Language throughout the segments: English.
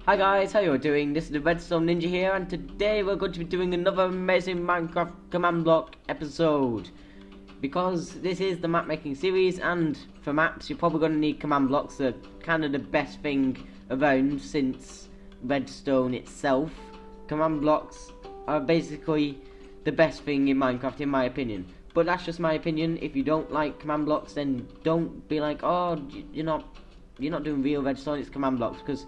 Hi guys, how you all doing? This is the Redstone Ninja here, and today we're going to be doing another amazing Minecraft command block episode. Because this is the map making series, and for maps you're probably going to need command blocks. They're kind of the best thing around since Redstone itself. Command blocks are basically the best thing in Minecraft in my opinion. But that's just my opinion. If you don't like command blocks, then don't be like, oh, you're not doing real Redstone, it's command blocks, because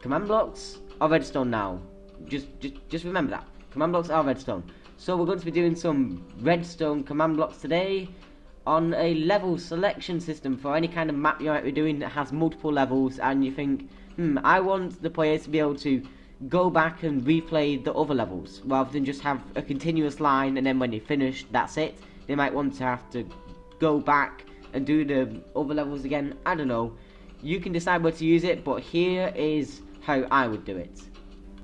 command blocks are Redstone now. Just remember that. Command blocks are Redstone. So we're going to be doing some Redstone command blocks today on a level selection system for any kind of map you might be doing that has multiple levels, and you think, I want the players to be able to go back and replay the other levels rather than just have a continuous line and then when they finish, that's it. They might want to have to go back and do the other levels again. I don't know. You can decide where to use it, but here is how I would do it.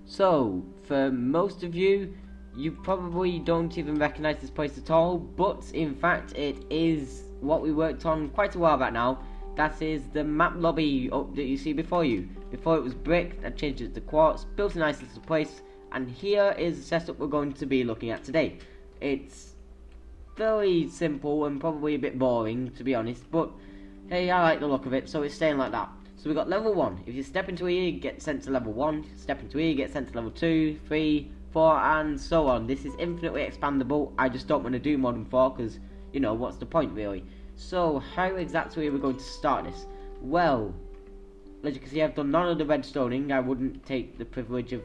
So, for most of you, you probably don't even recognise this place at all, but in fact it is what we worked on quite a while back now. That is the map lobby that you see before you. Before it was brick, I changed it to quartz, built a nice little place, and here is the setup we're going to be looking at today. It's very simple and probably a bit boring, to be honest, but hey, I like the look of it, so it's staying like that. So we got level 1. If you step into here, you get sent to level 1. Step into here, you get sent to level 2, 3, 4, and so on. This is infinitely expandable. I just don't want to do more than 4 because, you know, what's the point really? So how exactly are we going to start this? Well, as you can see, I've done none of the redstoning. I wouldn't take the privilege of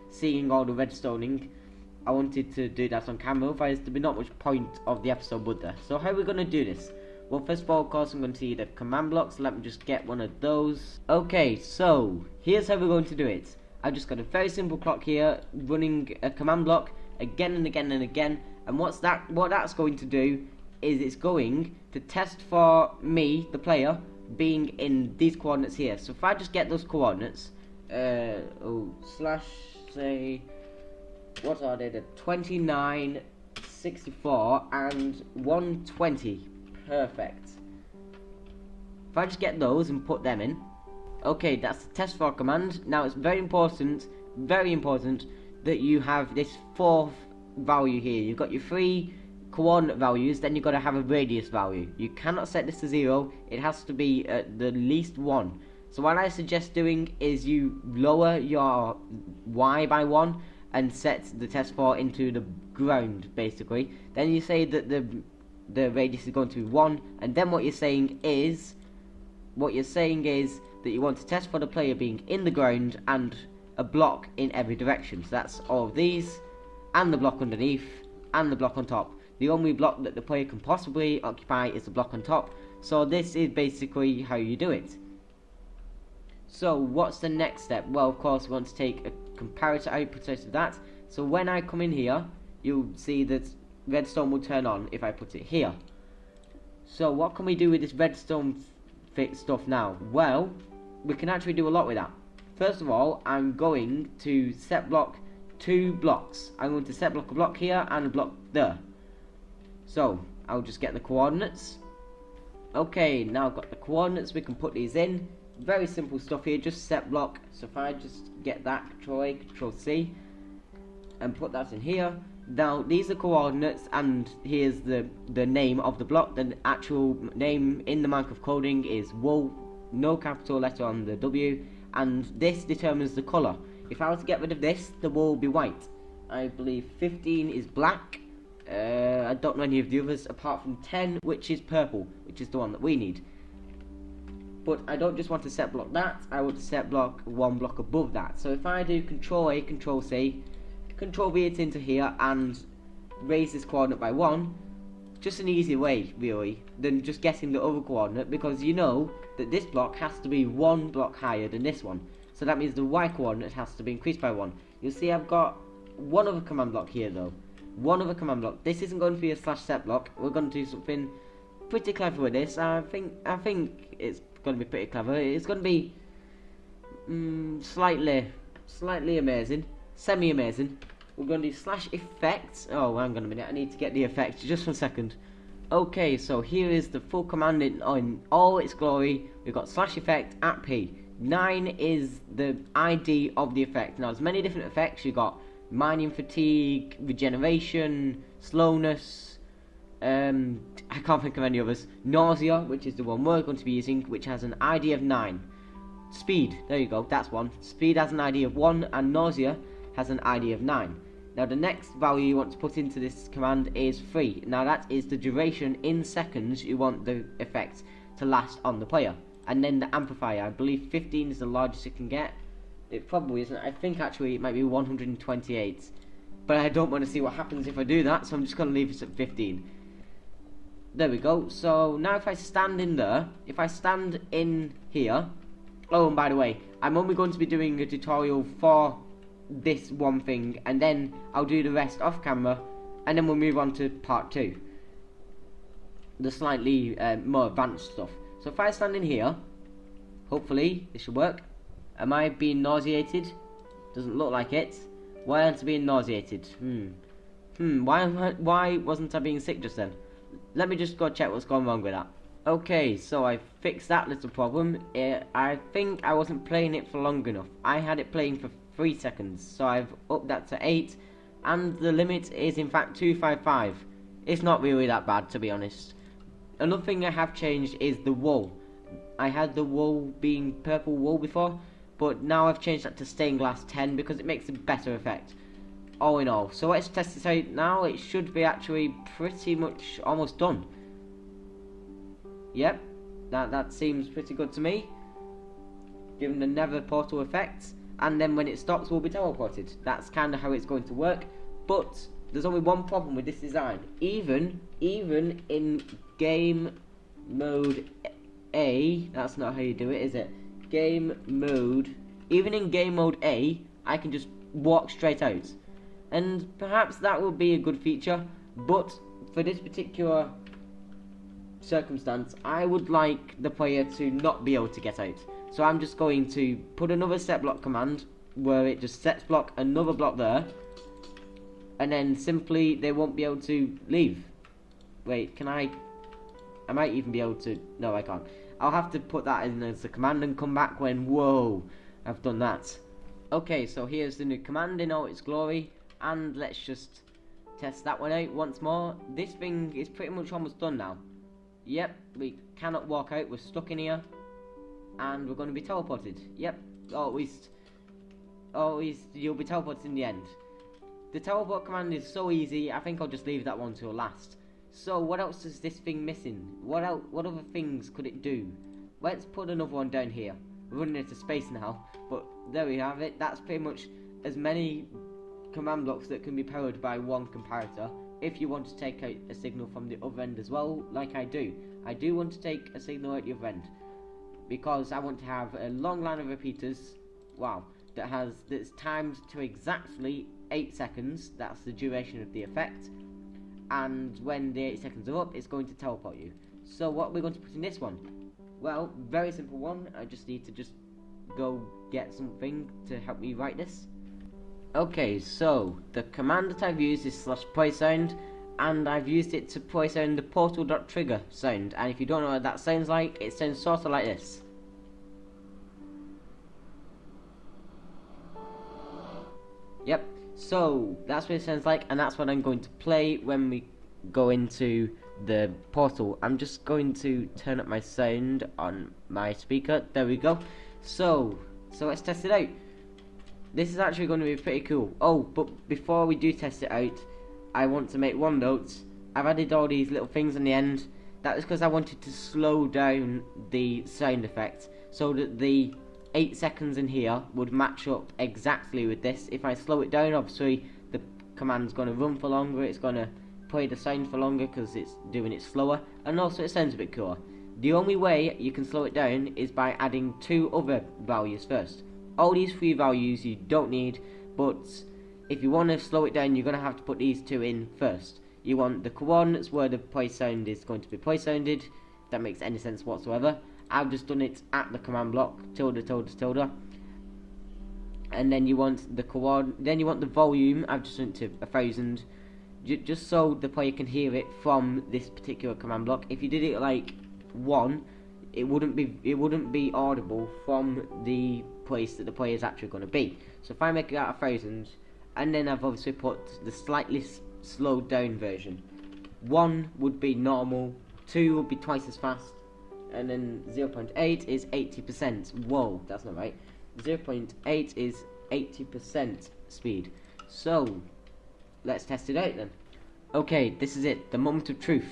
seeing all the redstoning. I wanted to do that on camera, otherwise there'd be not much point of the episode, would there? So how are we going to do this? Well, first of all, of course, I'm going to need a command block, so let me just get one of those. Okay, so here's how we're going to do it. I've just got a very simple clock here, running a command block again and again and again. And what that's going to do is it's going to test for me, the player, being in these coordinates here. So if I just get those coordinates, slash, say, what are they? The 29, 64, and 120. Perfect. If I just get those and put them in. Okay, that's the test for command. Now it's very important that you have this fourth value here. You've got your 3 coordinate values, then you've got to have a radius value. You cannot set this to 0, it has to be at the least 1. So what I suggest doing is you lower your y by 1 and set the test for into the ground, basically. Then you say that the radius is going to be 1, and then what you're saying is that you want to test for the player being in the ground and a block in every direction. So that's all of these, and the block underneath, and the block on top. The only block that the player can possibly occupy is the block on top. So this is basically how you do it. So what's the next step? Well, of course, we want to take a comparator output out of that. So when I come in here, you'll see that redstone will turn on if I put it here. So what can we do with this redstone stuff now? Well, we can actually do a lot with that. First of all, I'm going to set block 2 blocks. I'm going to set block a block here and a block there. So I'll just get the coordinates. Okay, now I've got the coordinates, we can put these in. Very simple stuff here, just set block. So if I just get that, Control A, Control C, and put that in here. Now these are coordinates, and here's the name of the block. The actual name in the Minecraft coding is wool, no capital letter on the W, and this determines the colour. If I was to get rid of this, the wool will be white. I believe 15 is black. I don't know any of the others apart from 10, which is purple, which is the one that we need. But I don't just want to set block that, I want to set block 1 block above that. So if I do Control A, Control C, Control V it into here and raise this coordinate by 1, just an easier way really than just getting the other coordinate, because you know that this block has to be 1 block higher than this one. So that means the Y coordinate has to be increased by 1. You'll see I've got one other command block here though. One other command block. This isn't going to be a slash set block. We're going to do something pretty clever with this. I think it's going to be pretty clever. It's going to be slightly amazing, semi-amazing. We're going to do slash effects. Oh, hang on a minute, I need to get the effects just for a second. Okay, so here is the full command in all its glory. We've got slash effect at P. 9 is the ID of the effect. Now, there's many different effects. You got mining fatigue, regeneration, slowness. I can't think of any others. Nausea, which is the one we're going to be using, which has an ID of 9. Speed, there you go, that's one. Speed has an ID of 1, and nausea has an ID of 9. Now, the next value you want to put into this command is 3. Now, that is the duration in seconds you want the effect to last on the player. And then the amplifier, I believe 15 is the largest it can get. It probably isn't. I think actually it might be 128. But I don't want to see what happens if I do that, so I'm just going to leave it at 15. There we go. So now if I stand in there, if I stand in here. Oh, and by the way, I'm only going to be doing a tutorial for this one thing, and then I'll do the rest off camera, and then we'll move on to part 2. The slightly more advanced stuff. So if I stand in here, hopefully this should work. Am I being nauseated? Doesn't look like it. Why aren't I being nauseated? Why wasn't I being sick just then? Let me just go check what's going wrong with that. Okay, so I fixed that little problem. I think I wasn't playing it for long enough. I had it playing for 3 seconds, so I've upped that to 8, and the limit is in fact 255. It's not really that bad, to be honest. Another thing I have changed is the wool. I had the wool being purple wool before, but now I've changed that to stained glass 10 because it makes a better effect. All in all, so let's test this out now. It should be actually pretty much almost done. Yep, that seems pretty good to me. Given the nether portal effect, and then when it stops we'll be teleported. That's kind of how it's going to work, but there's only one problem with this design. Even in game mode A, that's not how you do it, is it? Game mode, even in game mode A, I can just walk straight out. And perhaps that will be a good feature, but for this particular circumstance, I would like the player to not be able to get out. So I'm just going to put another set block command where it just sets block another block there, and then simply they won't be able to leave. Wait, can I might even be able to, no I can't. I'll have to put that in as a command and come back when, whoa, I've done that. Okay, so here's the new command in all its glory, and let's just test that one out once more. This thing is pretty much almost done now. Yep, we cannot walk out, we're stuck in here, and we're going to be teleported. Yep, or at least you'll be teleported in the end. The teleport command is so easy, I think I'll just leave that one till last. So what else is this thing missing? What other things could it do? Let's put another one down here. We're running into space now, but there we have it. That's pretty much as many command blocks that can be powered by one comparator. If you want to take out a signal from the other end as well, like I do want to take a signal at the other end, because I want to have a long line of repeaters, wow, that's timed to exactly 8 seconds. That's the duration of the effect, and when the 8 seconds are up, it's going to teleport you. So what are we going to put in this one? Well, very simple one. I just need to go get something to help me write this. Okay, so the command that I've used is /play sound, and I've used it to play sound the portal.trigger sound, and if you don't know what that sounds like, it sounds sort of like this. Yep, so that's what it sounds like, and that's what I'm going to play when we go into the portal. I'm just going to turn up my sound on my speaker. There we go. So let's test it out. This is actually going to be pretty cool. Oh, but before we do test it out, I want to make one note. I've added all these little things on the end. That is because I wanted to slow down the sound effect, so that the 8 seconds in here would match up exactly with this. If I slow it down, obviously the command's going to run for longer, it's going to play the sound for longer because it's doing it slower, and also it sounds a bit cooler. The only way you can slow it down is by adding 2 other values first. All these 3 values you don't need, but if you want to slow it down, you're going to have to put these 2 in first. You want the coordinates where the play sound is going to be play sounded, if that makes any sense whatsoever. I've just done it at the command block, tilde, tilde, tilde. And then you want the then you want the volume. I've just done it to 1000, just so the player can hear it from this particular command block. If you did it like 1, it wouldn't be audible from the place that the player is actually going to be. So if I make it out 1,000, and then I've obviously put the slightly slowed down version. 1 would be normal, 2 would be twice as fast, and then 0.8 is 80%. Whoa, that's not right. 0.8 is 80% speed. So let's test it out then. Okay, this is it, the moment of truth.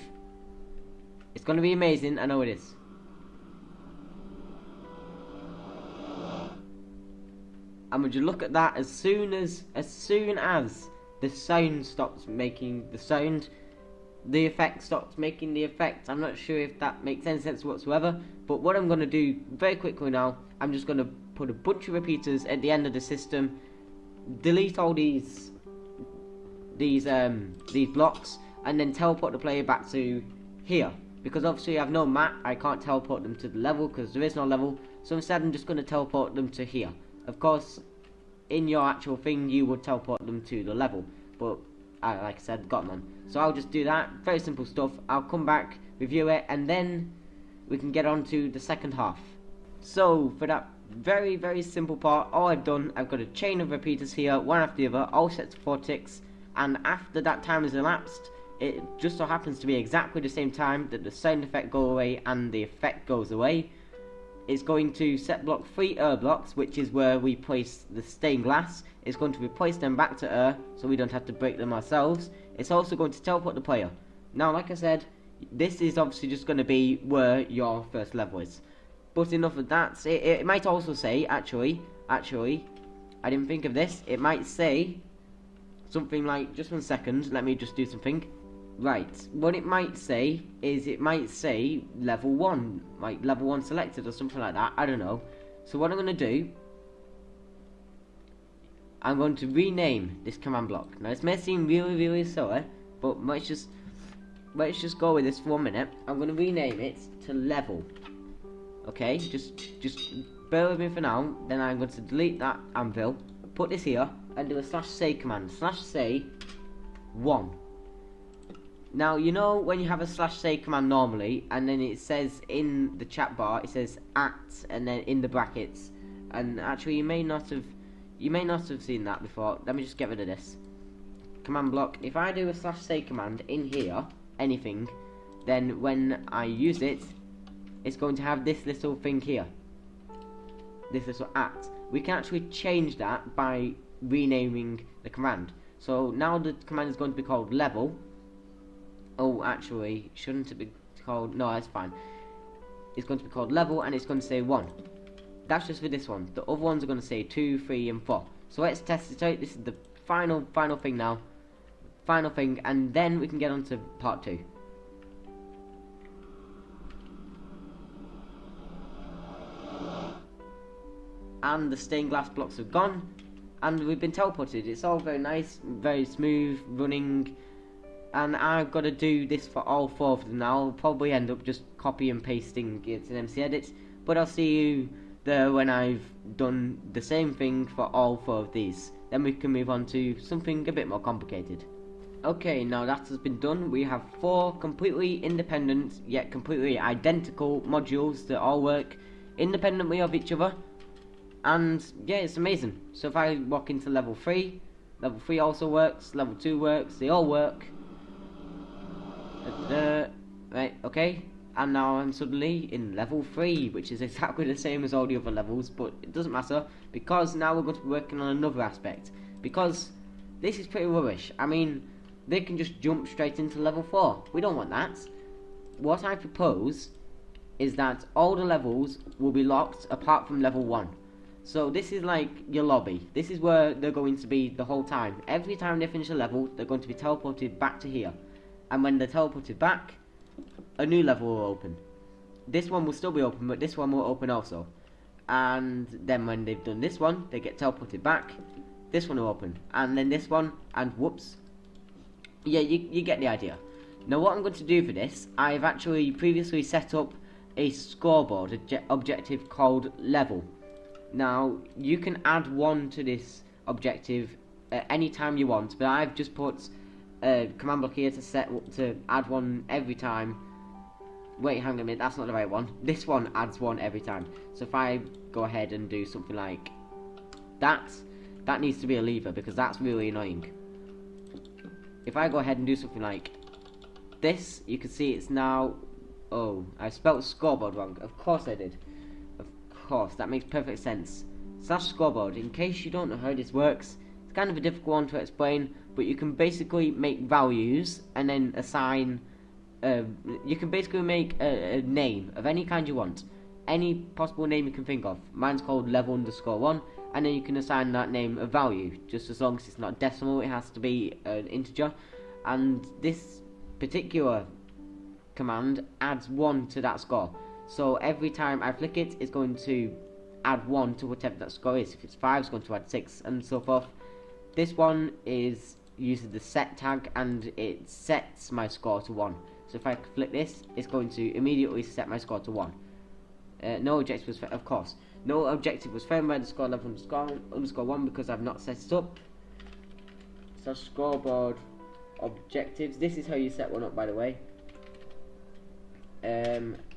It's going to be amazing, I know it is. And would you look at that, as soon as the sound stops making the sound, the effect stops making the effect. I'm not sure if that makes any sense whatsoever, but what I'm going to do very quickly now, I'm just going to put a bunch of repeaters at the end of the system, delete all these blocks, and then teleport the player back to here. Because obviously I have no map, I can't teleport them to the level because there is no level, so instead I'm just going to teleport them to here. Of course, in your actual thing you would teleport them to the level, but like I said, got none. So I'll just do that, very simple stuff. I'll come back, review it, and then we can get on to the second half. So for that very, very simple part, all I've done, I've got a chain of repeaters here, one after the other, all set to 4 ticks, and after that time has elapsed, it just so happens to be exactly the same time that the sound effect goes away and the effect goes away. It's going to set block 3 blocks, which is where we place the stained glass. It's going to replace them back to so we don't have to break them ourselves. It's also going to teleport the player. Now, like I said, this is obviously just going to be where your first level is. But enough of that. It might also say, actually, I didn't think of this. It might say something like, just 1 second, let me just do something. Right, what it might say is, it might say level 1, like level 1 selected or something like that, I don't know. So what I'm going to do, I'm going to rename this command block. Now this may seem really, really silly, but let's just go with this for 1 minute. I'm going to rename it to level. Okay, just bear with me for now, then I'm going to delete that anvil, put this here, and do a /say command, /say 1. Now, you know when you have a /say command normally, and then it says in the chat bar, it says @ and then in the brackets, and actually you may not have seen that before. Let me just get rid of this command block. If I do a /say command in here, anything, then when I use it, it's going to have this little thing here, this little @. We can actually change that by renaming the command. So now the command is going to be called level. Oh, actually, shouldn't it be called... No, that's fine. It's going to be called level, and it's going to say 1. That's just for this one. The other ones are going to say 2, 3, and 4. So let's test it out. This is the final thing now. Final thing, and then we can get on to part 2. And the stained glass blocks are gone, and we've been teleported. It's all very nice, very smooth, running... And I've got to do this for all 4 of them now. I'll probably end up just copy and pasting it in MC Edit, but I'll see you there when I've done the same thing for all 4 of these. Then we can move on to something a bit more complicated. Okay, now that has been done, we have 4 completely independent yet completely identical modules that all work independently of each other. And yeah, it's amazing. So if I walk into level 3 also works, level 2 works, they all work. Right, okay, and now I'm suddenly in level 3, which is exactly the same as all the other levels, but it doesn't matter, because now we're going to be working on another aspect, because this is pretty rubbish. I mean, they can just jump straight into level 4, we don't want that. What I propose is that all the levels will be locked apart from level 1. So this is like your lobby, this is where they're going to be the whole time. Every time they finish a level, they're going to be teleported back to here. And when they're teleported back, a new level will open. This one will still be open, but this one will open also. And then when they've done this one, they get teleported back. This one will open. And then this one, and whoops. Yeah, you get the idea. Now what I'm going to do for this, I've actually previously set up a scoreboard objective called level. Now, you can add 1 to this objective at any time you want, but I've just put... command block here to add 1 every time Wait, hang on a minute, that's not the right one. This one adds 1 every time. So if I go ahead and do something like that, that needs to be a lever because that's really annoying. If I go ahead and do something like this, you can see it's now... Oh, I spelled scoreboard wrong. Of course I did. Of course, that makes perfect sense. Slash scoreboard, in case you don't know how this works, it's kind of a difficult one to explain, but you can basically make values and then assign... you can basically make a name of any kind you want. Any possible name you can think of. Mine's called level_1, and then you can assign that name a value, just as long as it's not decimal, it has to be an integer. And this particular command adds 1 to that score. So every time I flick it, it's going to add 1 to whatever that score is. If it's 5, it's going to add 6, and so forth. This one uses the set tag, and it sets my score to 1. So if I flick this, it's going to immediately set my score to 1. No objective was of course. No objective was found by the score level underscore 1 because I've not set it up. So scoreboard objectives. This is how you set one up, by the way.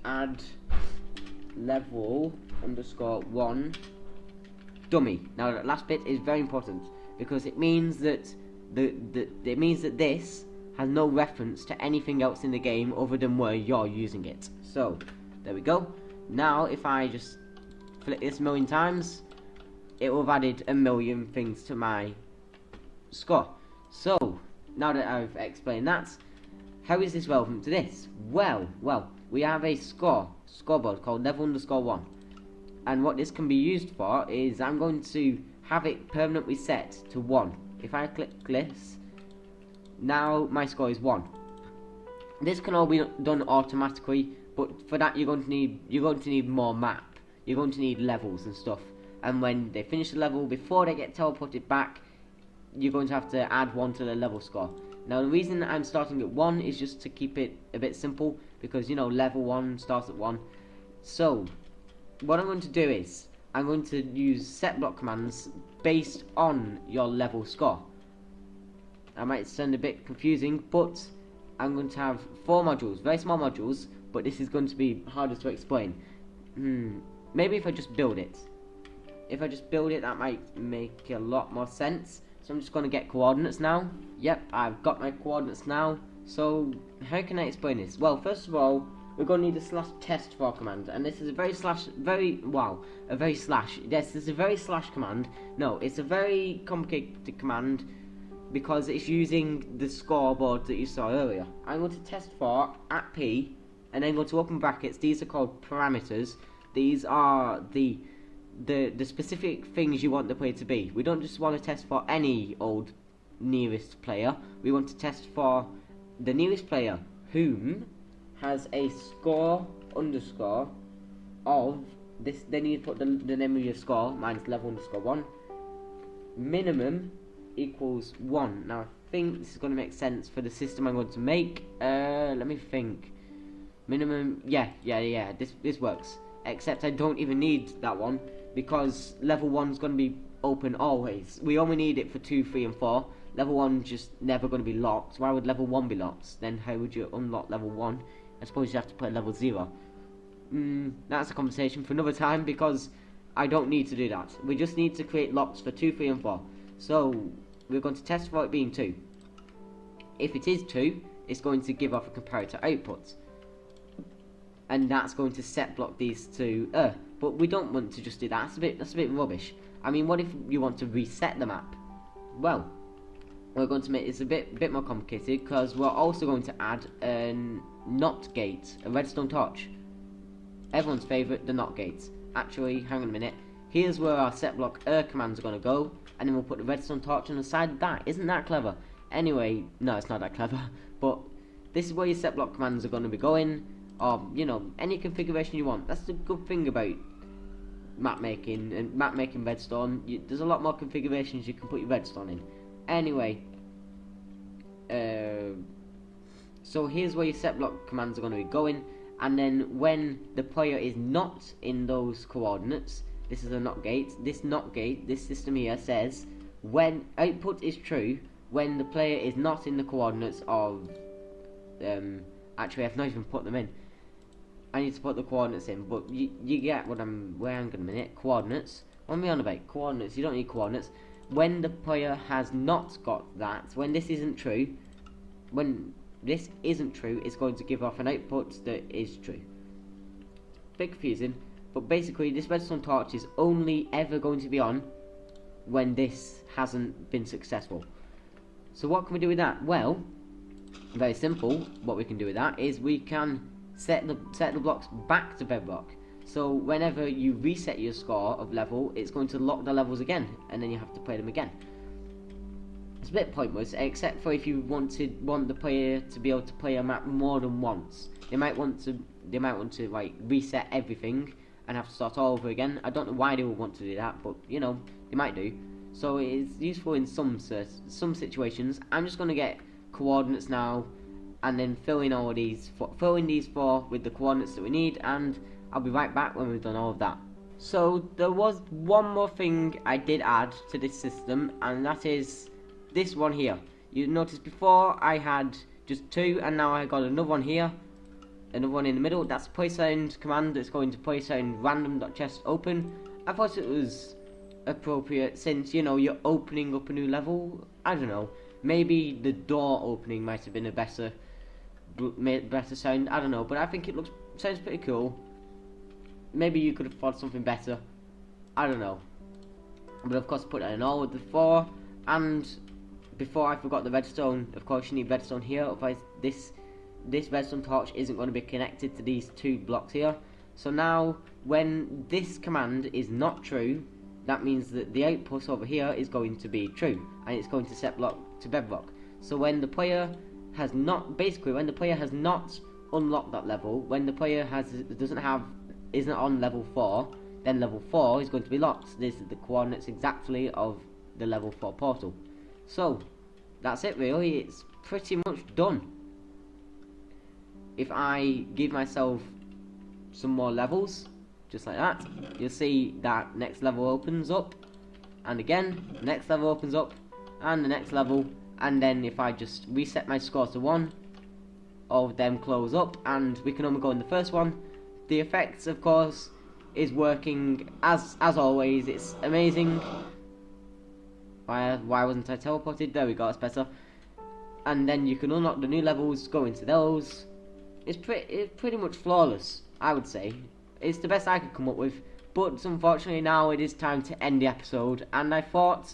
Add level_1 dummy. Now that last bit is very important because it means that this has no reference to anything else in the game other than where you're using it. So there we go. Now if I just flick this 1,000,000 times, it will have added 1,000,000 things to my score. So now that I've explained that, how is this relevant to this? Well, we have a scoreboard called level_1, and what this can be used for is I'm going to have it permanently set to 1. If I click this, now my score is 1. This can all be done automatically, but for that you're going to need more map. You're going to need levels and stuff. And when they finish the level, before they get teleported back, you're going to have to add 1 to the level score. Now the reason I'm starting at 1 is just to keep it a bit simple, because you know level 1 starts at 1. So what I'm going to do is I'm going to use set block commands based on your level score. I might sound a bit confusing, but I'm going to have 4 modules, very small modules, but this is going to be harder to explain. Maybe if I just build it. If I just build it, that might make a lot more sense. So I'm just going to get coordinates now. Yep, I've got my coordinates now. So how can I explain this? Well, first of all, we're going to need a /test4 command, and this is a very slash command. No, it's a very complicated command because it's using the scoreboard that you saw earlier. I'm going to test for at p, and then go to open brackets. These are called parameters. These are the specific things you want the player to be. We don't just want to test for any old nearest player. We want to test for the nearest player whom has a score underscore of this. Then you put the name of your score minus level_1. Minimum equals 1. Now I think this is going to make sense for the system I'm going to make. Let me think. Minimum, yeah. This works. Except I don't even need that one because level 1 is going to be open always. We only need it for 2, 3, and 4. Level 1 just never going to be locked. Why would level 1 be locked? Then how would you unlock level 1? I suppose you have to play level 0. That's a conversation for another time because I don't need to do that. We just need to create locks for 2, 3, and 4. So we're going to test for it being 2. If it is 2, it's going to give off a comparator output. And that's going to set block these two. But we don't want to just do that. That's a bit rubbish. I mean, what if you want to reset the map? Well, we're going to make this a bit more complicated because we're also going to add a not gate, a redstone torch. Everyone's favourite, the not gates. Actually, hang on a minute. Here's where our set block commands are going to go, and then we'll put the redstone torch on the side of that. Isn't that clever? Anyway, no, it's not that clever. But this is where your set block commands are going to be going. Or, you know, any configuration you want. That's the good thing about map making and map making redstone. There's a lot more configurations you can put your redstone in. Anyway, so here's where your set block commands are going to be going, and then when the player is not in those coordinates, this is a not gate. This not gate, this system here says when output is true when the player is not in the coordinates of actually I've not even put them in. I need to put the coordinates in, but you get what where I'm going a minute. Coordinates. What am I on about? Coordinates. You don't need coordinates. When the player has not got that, when this isn't true, it's going to give off an output that is true. Bit confusing, but basically this redstone torch is only ever going to be on when this hasn't been successful. So what can we do with that? Well, very simple. What we can do with that is we can set the blocks back to bedrock. So whenever you reset your score of level, it's going to lock the levels again, and then you have to play them again. It's a bit pointless, except for if you want the player to be able to play a map more than once. They might want to like reset everything and have to start all over again. I don't know why they would want to do that, but you know, they might do. So it's useful in some situations. I'm just going to get coordinates now, and then fill in these four with the coordinates that we need, and I'll be right back when we've done all of that. So there was one more thing I did add to this system, and that is this one here. You noticed before I had just two, and now I got another one here, another one in the middle. That's play sound command that's going to play sound random.chest open. I thought it was appropriate since, you know, you're opening up a new level. I don't know, maybe the door opening might have been a better sound. I don't know, but I think it sounds pretty cool. Maybe you could have thought something better. I don't know. But of course, put that in all with the 4. And before I forgot the redstone, of course you need redstone here, otherwise this redstone torch isn't going to be connected to these 2 blocks here. So now, when this command is not true, that means that the output over here is going to be true, and it's going to set block to bedrock. So when the player has not, when the player has not unlocked that level, when the player isn't on level 4, then level 4 is going to be locked. This is the coordinates exactly of the level 4 portal. So that's it really, it's pretty much done. If I give myself some more levels, just like that, you'll see that next level opens up, and again, the next level opens up, and the next level, and then if I just reset my score to 1, all of them close up, and we can only go in the first one. The effects, of course, is working as always. It's amazing. Why wasn't I teleported? There we go, that's better. And then you can unlock the new levels, go into those. It's pretty much flawless, I would say. It's the best I could come up with, but unfortunately now it is time to end the episode, and I thought,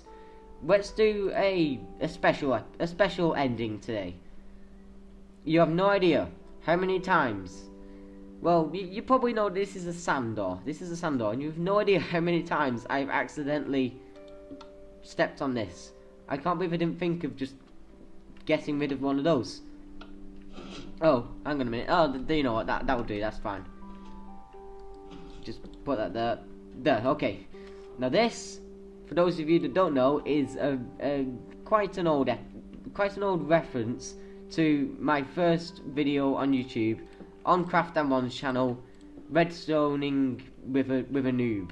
let's do a special ending today. You have no idea how many times. Well, you probably know this is a sand door. This is a sand door, and you have no idea how many times I've accidentally stepped on this. I can't believe I didn't think of just getting rid of one of those. Oh, hang on a minute. Oh, you know what? That will do. That's fine. Just put that there. There. Okay. Now this, for those of you that don't know, is quite an old reference to my first video on YouTube on Craft and One's channel, redstoning with a noob.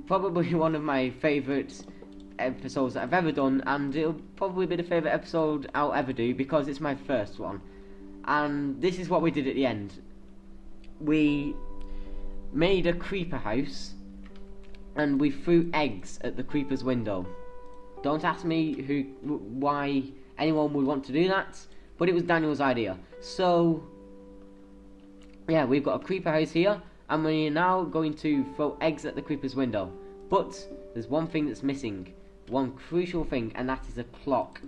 Probably one of my favourite episodes that I've ever done, and it'll probably be the favourite episode I'll ever do because it's my first one. And this is what we did at the end. We made a creeper house, and we threw eggs at the creeper's window. Don't ask me why anyone would want to do that, but it was Daniel's idea. So yeah, we've got a creeper house here, and we're now going to throw eggs at the creeper's window. But there's one thing that's missing, one crucial thing, and that is a clock.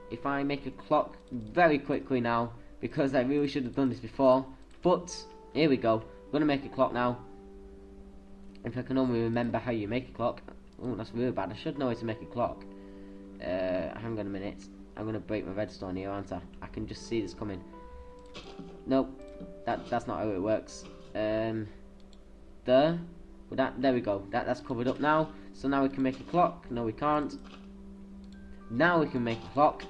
If I make a clock very quickly now, because I really should have done this before, but here we go. I'm gonna make a clock now. If I can only remember how you make a clock. Oh, that's really bad. I should know how to make a clock. Hang on a minute. I'm gonna break my redstone here, aren't I? I can just see this coming. Nope, that's not how it works. There we go. That's covered up now. So now we can make a clock. No, we can't. Now we can make a clock.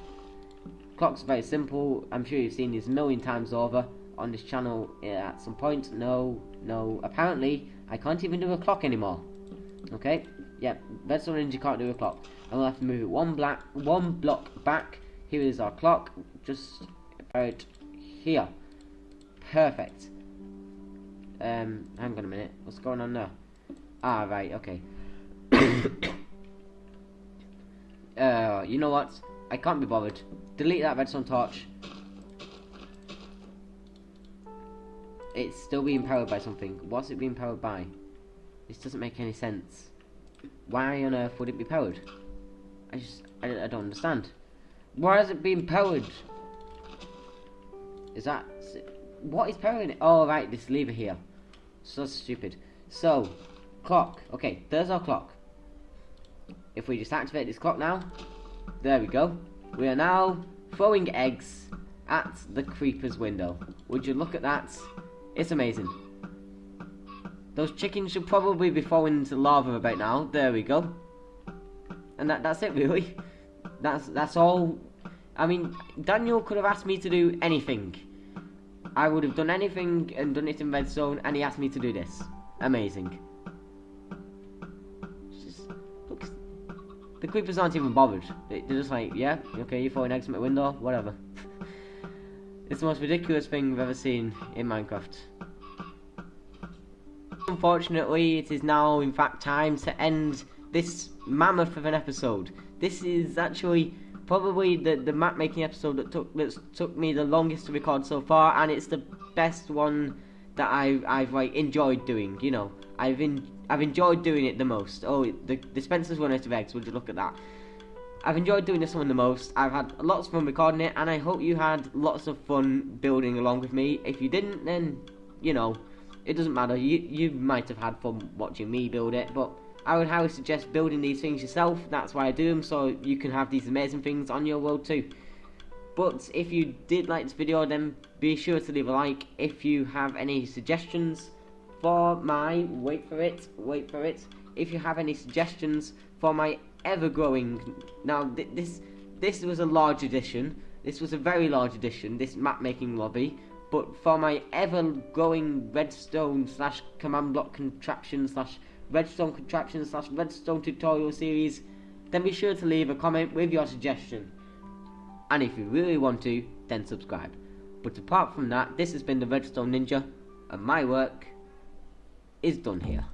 Clock's very simple. I'm sure you've seen this a million times over on this channel at some point. No. Apparently, I can't even do a clock anymore. Okay. Yeah, Redstone Ninja can't do a clock. I'm gonna have to move it one block back. Here is our clock, just about here. Perfect. Hang on a minute. What's going on there? Ah, right, okay. You know what? I can't be bothered. Delete that redstone torch. It's still being powered by something. What's it being powered by? This doesn't make any sense. Why on earth would it be powered? I don't understand. Why is it being powered? Is that... What is powering it? Oh, right, this lever here. So stupid. So, clock. Okay, there's our clock. If we just activate this clock now, there we go. We are now throwing eggs at the creeper's window. Would you look at that? It's amazing. Those chickens should probably be falling into lava about now. There we go. And that's it, really. That's all. I mean, Daniel could have asked me to do anything. I would have done anything and done it in redstone, and he asked me to do this. Amazing. Just, look, the creepers aren't even bothered. They're just like, yeah, okay, you're throwing eggs at my window, whatever. It's the most ridiculous thing I've ever seen in Minecraft. Unfortunately, it is now, in fact, time to end this mammoth of an episode. This is actually probably the map making episode that took me the longest to record so far, and it's the best one that I've like enjoyed doing. You know, I've enjoyed doing it the most. Oh, the Spencer's run out of eggs. Would you look at that? I've enjoyed doing this one the most. I've had lots of fun recording it, and I hope you had lots of fun building along with me. If you didn't, then you know, it doesn't matter. You might have had fun watching me build it, but I would highly suggest building these things yourself. That's why I do them, so you can have these amazing things on your world too. But if you did like this video, then be sure to leave a like. If you have any suggestions for my... wait for it. If you have any suggestions for my ever-growing... Now, this was a large edition. This was a very large edition, this map-making lobby. But for my ever-growing redstone / command block contraption / redstone contraption / redstone tutorial series, then be sure to leave a comment with your suggestion. And if you really want to, then subscribe. But apart from that, this has been the Redstone Ninja, and my work is done here.